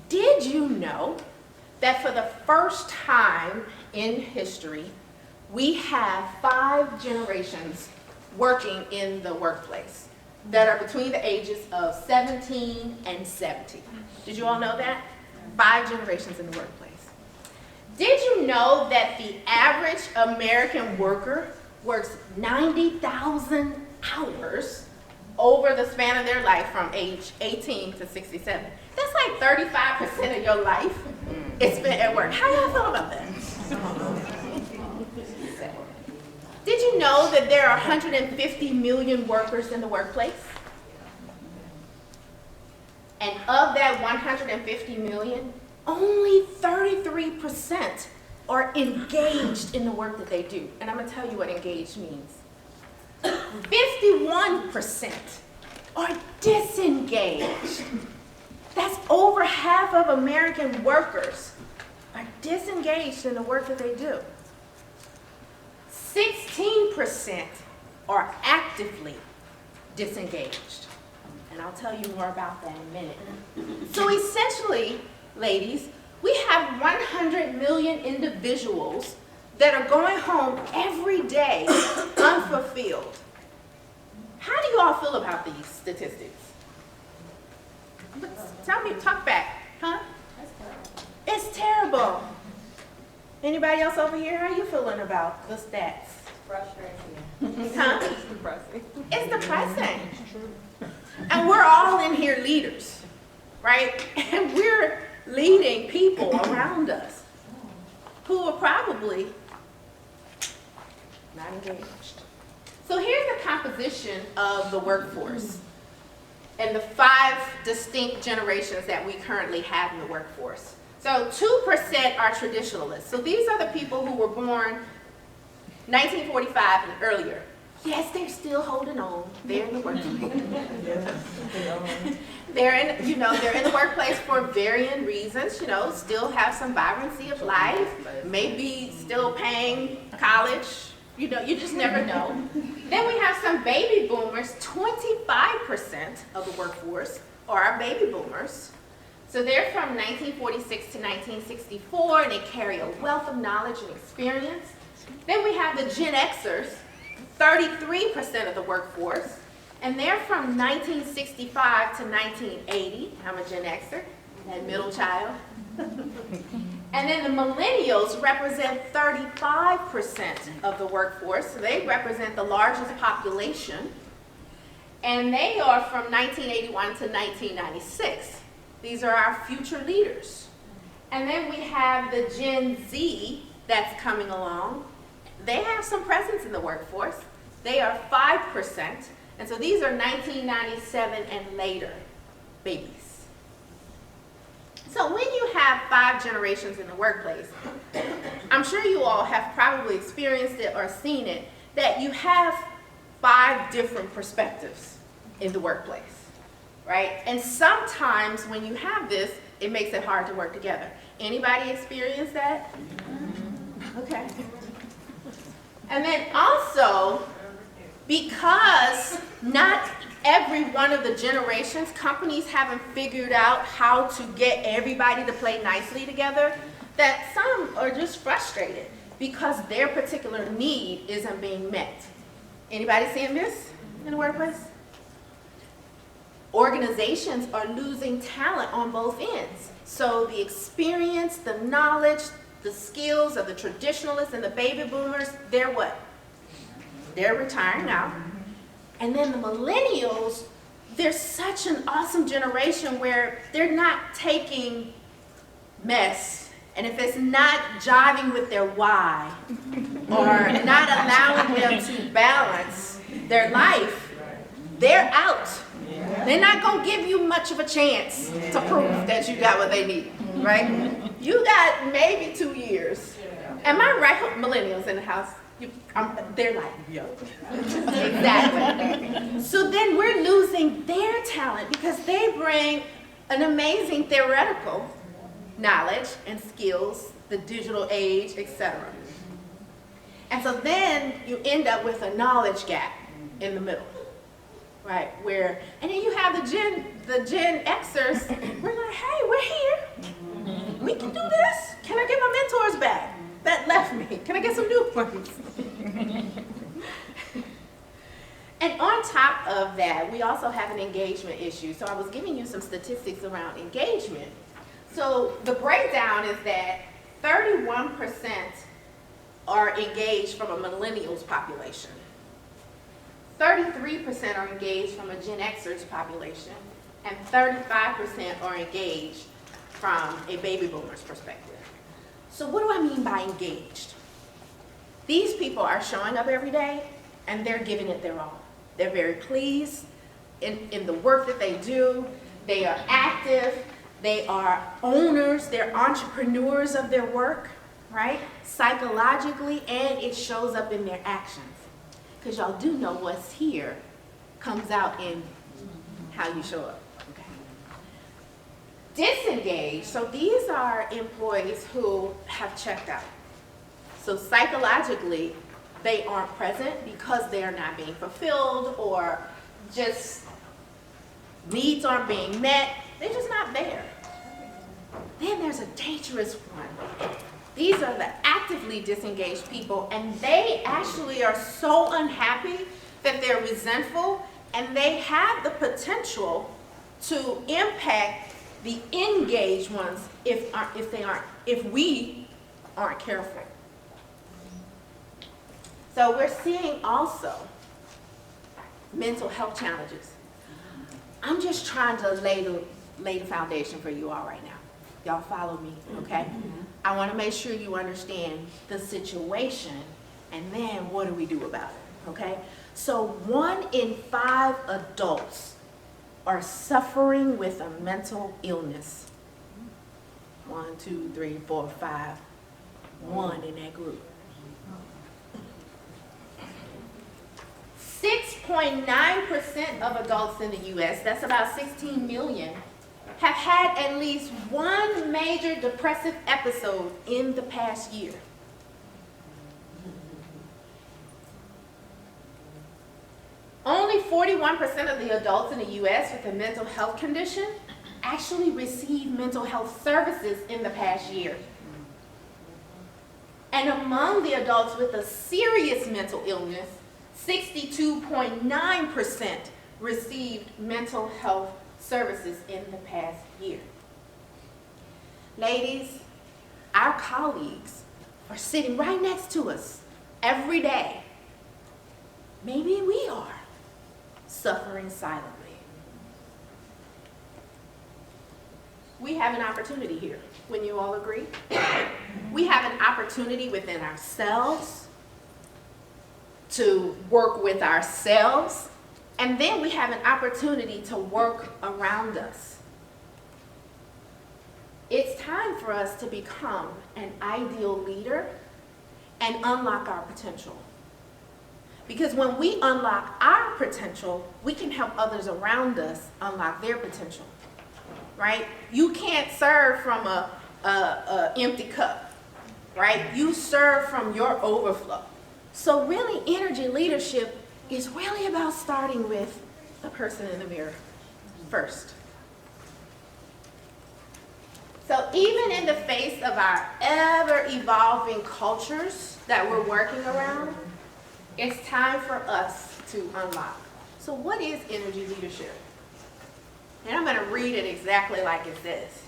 Did you know that for the first time in history, we have 5 generations working in the workplace that are between the ages of 17 and 70? Did you all know that? 5 generations in the workplace. Did you know that the average American worker works 90,000 hours over the span of their life from age 18 to 67? That's like 35% of your life is spent at work. How y'all feel about that? Did you know that there are 150 million workers in the workplace? And of that 150 million, only 33% are engaged in the work that they do. And I'm going to tell you what engaged means. 51% are disengaged. That's over half of American workers are disengaged in the work that they do. 16% are actively disengaged. And I'll tell you more about that in a minute. So essentially, ladies, we have 100 million individuals that are going home every day unfulfilled. How do you all feel about these statistics? Tell me, talk back, huh? It's terrible. Anybody else over here? How are you feeling about the stats? Frustrating. Huh? It's depressing. It's depressing. And we're all in here leaders, right? And we're leading people around us who are probably not engaged. So here's the composition of the workforce and the 5 distinct generations that we currently have in the workforce. So 2% are traditionalists. So these are the people who were born 1945 and earlier. Yes, they're still holding on. They're in the workplace. They're in the workplace for varying reasons, still have some vibrancy of life, maybe still paying college, you just never know. Then we have some baby boomers. 25% of the workforce are our baby boomers. So they're from 1946 to 1964, and they carry a wealth of knowledge and experience. Then we have the Gen Xers, 33% of the workforce, and they're from 1965 to 1980. I'm a Gen Xer, that middle child. And then the millennials represent 35% of the workforce. So they represent the largest population. And they are from 1981 to 1996. These are our future leaders. And then we have the Gen Z that's coming along. They have some presence in the workforce. They are 5%. And so these are 1997 and later babies. So when you have 5 generations in the workplace, I'm sure you all have probably experienced it or seen it, that you have 5 different perspectives in the workplace, right? And sometimes when you have this, it makes it hard to work together. Anybody experience that? Okay. And then also, because not every one of the generations, companies haven't figured out how to get everybody to play nicely together, that some are just frustrated because their particular need isn't being met. Anybody seeing this in the workplace? Organizations are losing talent on both ends. So the experience, the knowledge, the skills of the traditionalists and the baby boomers, they're what? They're retiring out. And then the millennials, they're such an awesome generation where they're not taking mess. And if it's not jiving with their why, or not allowing them to balance their life, they're out. They're not going to give you much of a chance to prove that you got what they need, right? You got maybe 2 years. Am I right? Millennials in the house. They're like, yo. Exactly. So then we're losing their talent because they bring an amazing theoretical knowledge and skills, the digital age, etc. And so then you end up with a knowledge gap in the middle, right? And then you have the Gen Xers. We're like, hey, we're here. we also have an engagement issue. So I was giving you some statistics around engagement. So the breakdown is that 31% are engaged from a millennials population. 33% are engaged from a Gen Xers population, and 35% are engaged from a baby boomers perspective. So what do I mean by engaged? These people are showing up every day and they're giving it their all. They're very pleased in the work that they do. They are active. They are owners. They're entrepreneurs of their work, right? Psychologically, and it shows up in their actions. Because y'all do know what's here comes out in how you show up. Okay. Disengage. So these are employees who have checked out. So psychologically, they aren't present because they are not being fulfilled or just needs aren't being met. They're just not there. Then there's a dangerous one. These are the actively disengaged people, and they actually are so unhappy that they're resentful, and they have the potential to impact the engaged ones if we aren't careful. So we're seeing also mental health challenges. I'm just trying to lay the foundation for you all right now. Y'all follow me, okay? I want to make sure you understand the situation, and then what do we do about it, okay? So 1 in 5 adults are suffering with a mental illness. 1, 2, 3, 4, 5. 1 in that group. 6.9% of adults in the U.S., that's about 16 million, have had at least one major depressive episode in the past year. Only 41% of the adults in the U.S. with a mental health condition actually received mental health services in the past year. And among the adults with a serious mental illness, 62.9% received mental health services in the past year. Ladies, our colleagues are sitting right next to us every day. Maybe we are suffering silently. We have an opportunity here. Wouldn't you all agree? We have an opportunity within ourselves to work with ourselves, and then we have an opportunity to work around us. It's time for us to become an ideal leader and unlock our potential. Because when we unlock our potential, we can help others around us unlock their potential, right? You can't serve from a empty cup, right? You serve from your overflow. So really, energy leadership is really about starting with the person in the mirror first. So even in the face of our ever-evolving cultures that we're working around, it's time for us to unlock. So what is energy leadership? And I'm going to read it exactly like it says.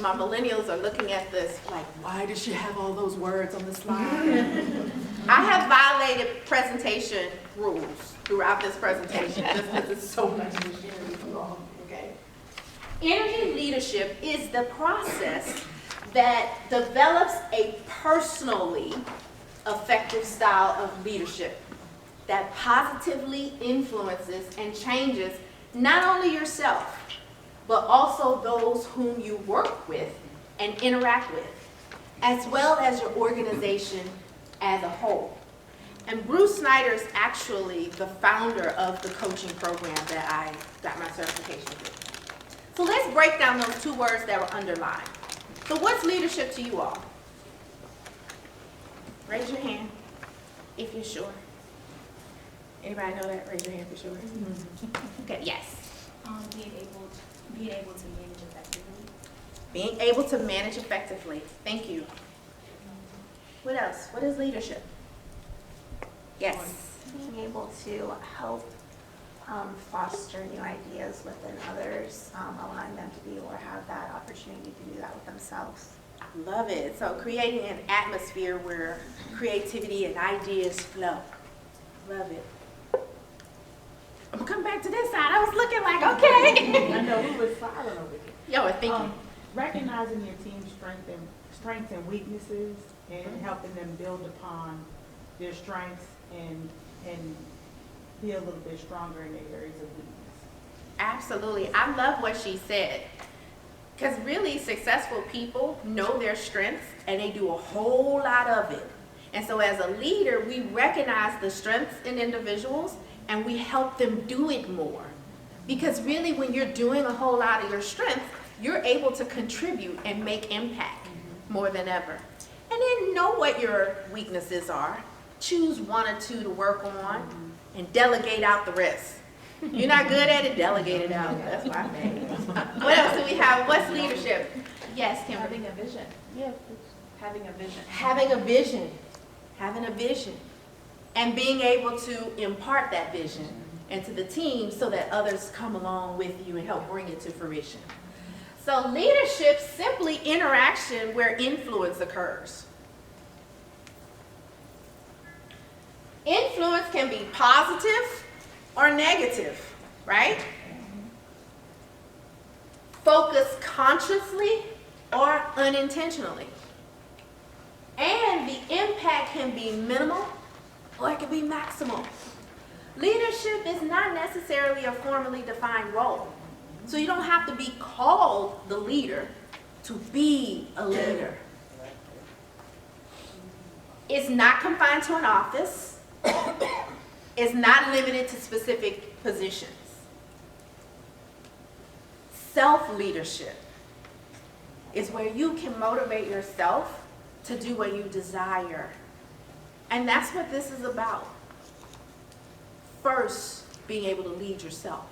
My millennials are looking at this like, why does she have all those words on the slide? I have violated presentation rules throughout this presentation just because it's so much machinery involved, okay? Energy leadership is the process that develops a personally effective style of leadership that positively influences and changes not only yourself, but also those whom you work with and interact with, as well as your organization as a whole. And Bruce Snyder is actually the founder of the coaching program that I got my certification with. So let's break down those 2 words that were underlined. So what's leadership to you all? Raise your hand if you're sure. Anybody know that? Raise your hand for sure. Okay, yes. Being able to manage effectively. Being able to manage effectively. Thank you. What else? What is leadership? Yes. Being able to help foster new ideas within others, allowing them to be able to have that opportunity to do that with themselves. Love it. So creating an atmosphere where creativity and ideas flow. Love it. I'm gonna come back to this side. I was looking like, okay. I know we were silent over here. Yo, we're thinking. Recognizing your team's strengths and weaknesses and helping them build upon their strengths and be a little bit stronger in their areas of weakness. Absolutely. I love what she said. Because really successful people know their strengths and they do a whole lot of it. And so as a leader, we recognize the strengths in individuals and we help them do it more. Because really when you're doing a whole lot of your strengths, you're able to contribute and make impact more than ever. And then know what your weaknesses are. Choose one or two to work on and delegate out the rest. You're not good at it, delegate it out. That's my thing. What else do we have? What's leadership? Yes, Kimberly. Having a vision. Yeah. Having a vision. Having a vision. Having a vision. And being able to impart that vision into the team so that others come along with you and help bring it to fruition. So leadership, simply interaction where influence occurs. Influence can be positive or negative, right? Focus consciously or unintentionally. And the impact can be minimal or it can be maximal. Leadership is not necessarily a formally defined role. So you don't have to be called the leader to be a leader. It's not confined to an office. It's not limited to specific positions. Self-leadership is where you can motivate yourself to do what you desire. And that's what this is about. First, being able to lead yourself.